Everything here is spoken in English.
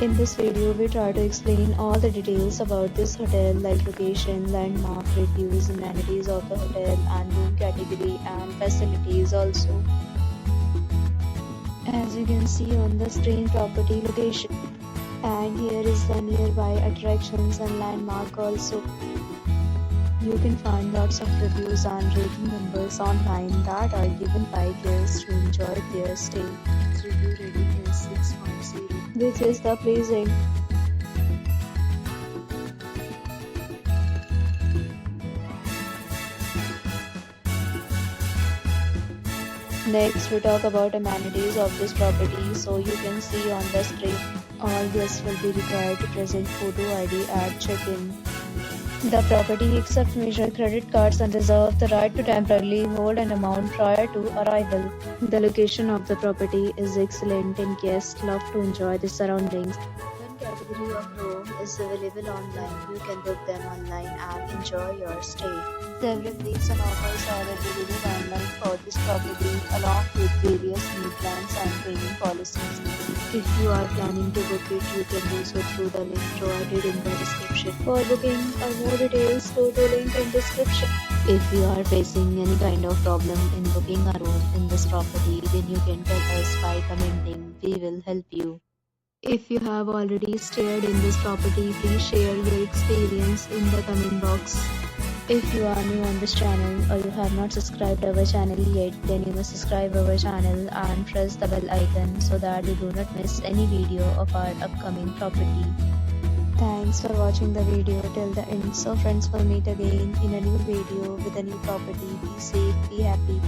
In this video, we try to explain all the details about this hotel like location, landmark, reviews, amenities of the hotel and room category and facilities also. As you can see on the screen, property location, and here is the nearby attractions and landmark also. You can find lots of reviews and rating numbers online that are given by guests who enjoyed their stay. Review rating is 6.0. This is the pleasing. Next, we talk about amenities of this property. So you can see on the screen, all guests will be required to present photo ID at check-in. The property accepts major credit cards and reserves the right to temporarily hold an amount prior to arrival. The location of the property is excellent and guests love to enjoy the surroundings. One category of room is available online. You can book them online and enjoy your stay. Several deals and offers are available online for this property along with various meal plans and payment policies. If you are planning to book it, you can do so through the link provided in the description. For booking or more details, go to link in description. If you are facing any kind of problem in booking a room in this property, then you can tell us by commenting. We will help you. If you have already stayed in this property, please share your experience in the comment box. If you are new on this channel or you have not subscribed our channel yet, then you must subscribe our channel and press the bell icon so that you do not miss any video of our upcoming property. Thanks for watching the video till the end. So friends, will meet again in a new video with a new property. Be safe, be happy.